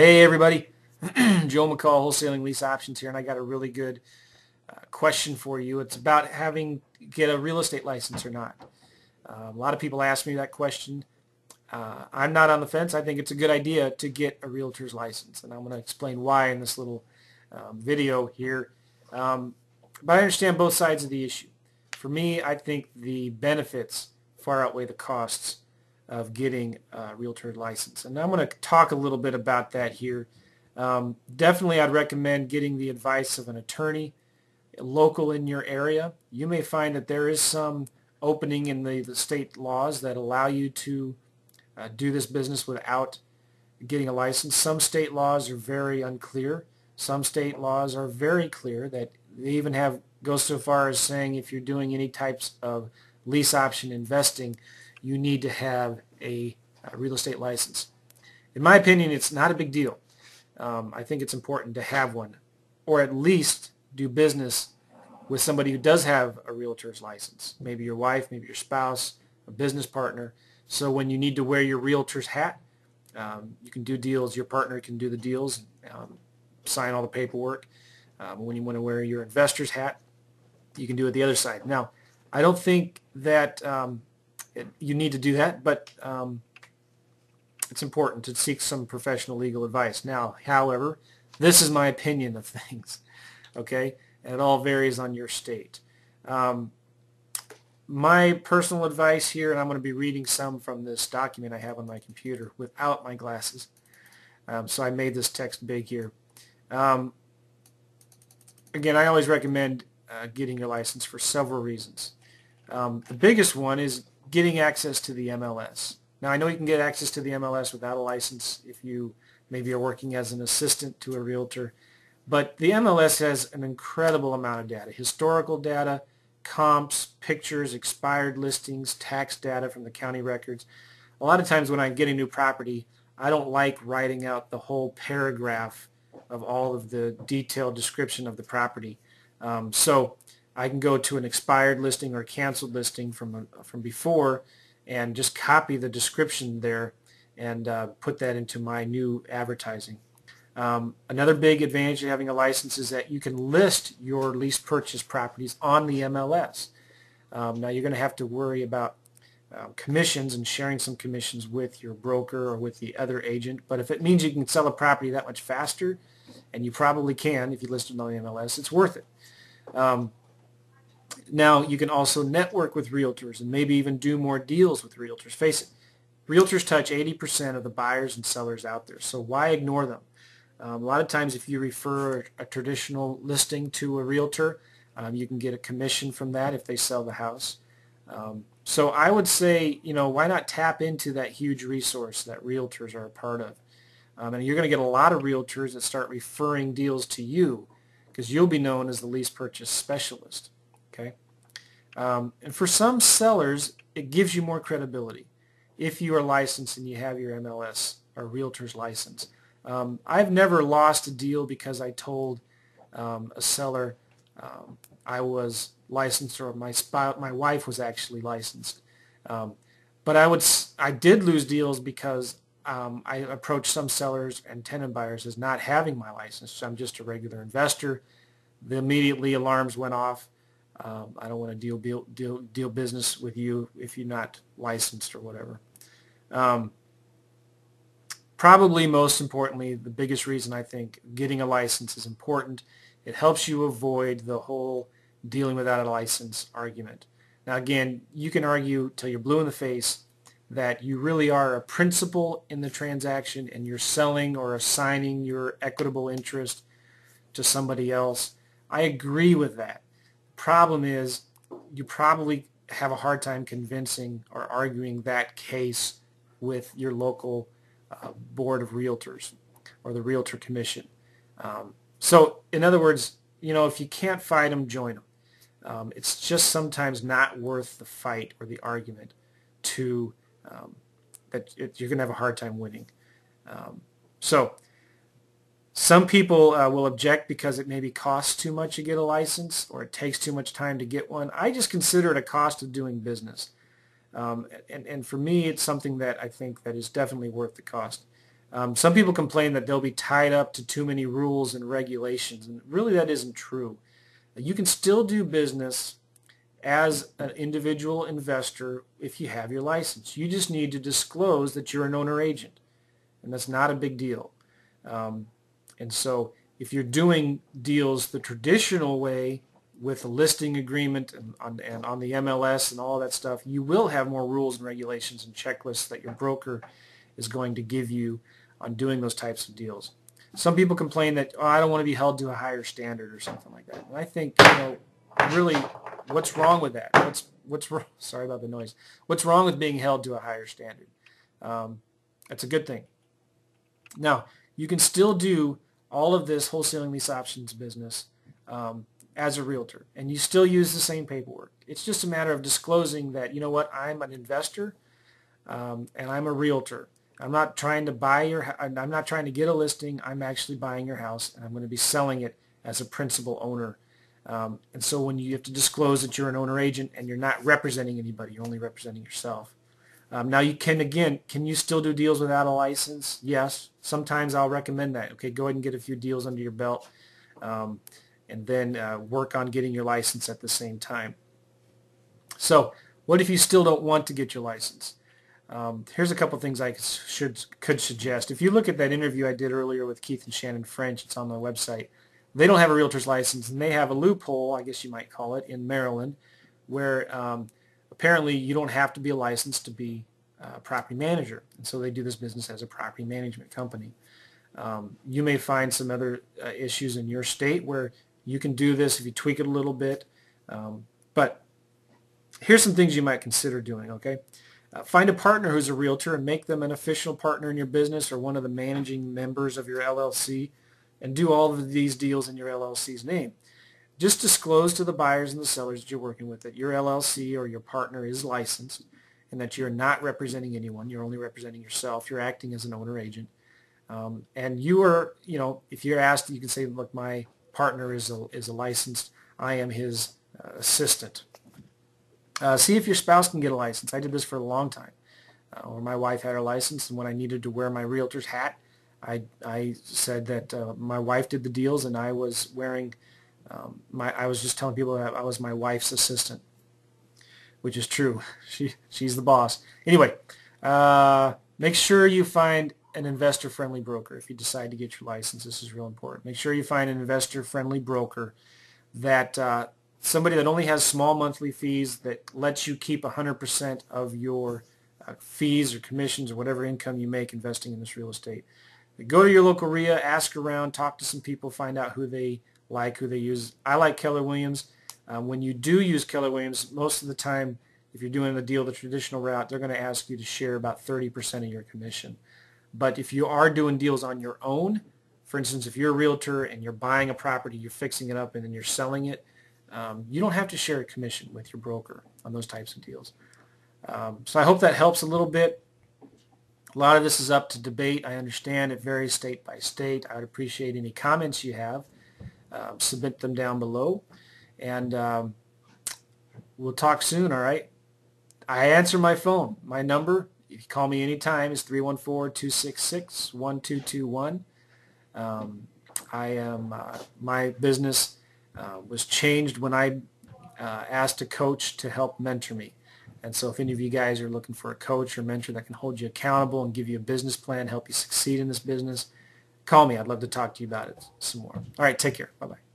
Hey everybody, Joe McCall, Wholesaling Lease Options here, and I got a really good question for you. It's about get a real estate license or not. A lot of people ask me that question. I'm not on the fence. I think it's a good idea to get a realtor's license, and I'm going to explain why in this little video here. But I understand both sides of the issue. For me, I think the benefits far outweigh the costs of getting a realtor license. And I'm going to talk a little bit about that here. Definitely I'd recommend getting the advice of an attorney local in your area. You may find that there is some opening in the state laws that allow you to do this business without getting a license. Some state laws are very unclear. Some state laws are very clear that they even go so far as saying if you're doing any types of lease option investing, you need to have a real estate license. In my opinion, it's not a big deal. I think it's important to have one, or at least do business with somebody who does have a realtor's license. Maybe your wife, maybe your spouse, a business partner. So when you need to wear your realtor's hat, you can do deals. Your partner can do the deals, sign all the paperwork. When you want to wear your investor's hat, you can do it the other side. Now, I don't think that you need to do that, but it's important to seek some professional legal advice. Now, however, this is my opinion of things, okay? And it all varies on your state. My personal advice here, and I'm going to be reading some from this document I have on my computer without my glasses, so I made this text big here. Again, I always recommend getting your license for several reasons. The biggest one is getting access to the MLS. Now, I know you can get access to the MLS without a license if you maybe are working as an assistant to a realtor, but the MLS has an incredible amount of data, historical data, comps, pictures, expired listings, tax data from the county records. A lot of times when I get a new property, I don't like writing out the whole paragraph of all of the detailed description of the property. So I can go to an expired listing or canceled listing from before and just copy the description there and put that into my new advertising. Another big advantage of having a license is that you can list your lease purchase properties on the MLS. Now you're going to have to worry about commissions and sharing some commissions with your broker or with the other agent, but if it means you can sell a property that much faster, and you probably can if you list it on the MLS, it's worth it. Now you can also network with realtors and maybe even do more deals with realtors. Face it, realtors touch 80% of the buyers and sellers out there, so why ignore them? A lot of times if you refer a traditional listing to a realtor, you can get a commission from that if they sell the house. So I would say, why not tap into that huge resource that realtors are a part of? And you're going to get a lot of realtors that start referring deals to you because you'll be known as the lease purchase specialist. Okay, and for some sellers, it gives you more credibility if you are licensed and you have your MLS or realtor's license. I've never lost a deal because I told a seller I was licensed, or my wife was actually licensed. But I did lose deals because I approached some sellers and tenant buyers as not having my license. So I'm just a regular investor. Immediately alarms went off. I don't want to deal business with you if you're not licensed or whatever. Probably most importantly, the biggest reason I think getting a license is important, it helps you avoid the whole dealing without a license argument. Now again, you can argue till you're blue in the face that you really are a principal in the transaction and you're selling or assigning your equitable interest to somebody else. I agree with that. Problem is, you probably have a hard time convincing or arguing that case with your local board of realtors or the realtor commission. So in other words, if you can't fight them, join them. It's just sometimes not worth the fight or the argument that you're going to have a hard time winning. So some people will object because it maybe costs too much to get a license or it takes too much time to get one. I just consider it a cost of doing business. And for me, it's something that I think that is definitely worth the cost. Some people complain that they'll be tied up to too many rules and regulations, and really that isn't true. You can still do business as an individual investor if you have your license. You just need to disclose that you're an owner agent, and that's not a big deal. And so if you're doing deals the traditional way with a listing agreement and on the MLS and all that stuff, you will have more rules and regulations and checklists that your broker is going to give you on doing those types of deals. Some people complain that, oh, I don't want to be held to a higher standard or something like that. And I think, really, what's wrong with that? What's wrong? Sorry about the noise. What's wrong with being held to a higher standard? That's a good thing. Now, you can still do all of this wholesaling lease options business as a realtor, and you still use the same paperwork. It's just a matter of disclosing that, you know what, I'm an investor and I'm a realtor. I'm not trying to I'm not trying to get a listing. I'm actually buying your house, and I'm going to be selling it as a principal owner. And so when you have to disclose that you're an owner agent and you're not representing anybody, you're only representing yourself. Now can you still do deals without a license? Yes. Sometimes I'll recommend that. Okay, go ahead and get a few deals under your belt, and then work on getting your license at the same time. So what if you still don't want to get your license? Here's a couple things I could suggest. If you look at that interview I did earlier with Keith and Shannon French, it's on my website. They don't have a realtor's license, and they have a loophole, I guess you might call it, in Maryland, where apparently you don't have to be a licensed to be a property manager. And so they do this business as a property management company. You may find some other issues in your state where you can do this if you tweak it a little bit. But here's some things you might consider doing, okay? Find a partner who's a realtor and make them an official partner in your business or one of the managing members of your LLC, and do all of these deals in your LLC's name. Just disclose to the buyers and the sellers that you're working with that your LLC or your partner is licensed and that you're not representing anyone. You're only representing yourself. You're acting as an owner agent. And you are, if you're asked, you can say, look, my partner is a licensed. I am his assistant. See if your spouse can get a license. I did this for a long time. Or my wife had her license, and when I needed to wear my realtor's hat, I said that my wife did the deals, and I was wearing I was just telling people that I was my wife's assistant, which is true. She's the boss. Anyway, make sure you find an investor-friendly broker if you decide to get your license. This is real important. Make sure you find an investor-friendly broker that somebody that only has small monthly fees, that lets you keep 100% of your fees or commissions or whatever income you make investing in this real estate. Go to your local RIA, ask around, talk to some people, find out who they like, who they use. I like Keller Williams. When you do use Keller Williams, most of the time, if you're doing the deal the traditional route, they're going to ask you to share about 30% of your commission. But if you are doing deals on your own, for instance, if you're a realtor and you're buying a property, you're fixing it up, and then you're selling it, you don't have to share a commission with your broker on those types of deals. So I hope that helps a little bit. A lot of this is up to debate. I understand it varies state by state. I would appreciate any comments you have. Submit them down below, and we'll talk soon, all right? I answer my phone. My number, if you call me anytime, is 314-266-1221. My business was changed when I asked a coach to help mentor me. And so if any of you guys are looking for a coach or mentor that can hold you accountable and give you a business plan, help you succeed in this business, call me. I'd love to talk to you about it some more. All right, take care. Bye-bye.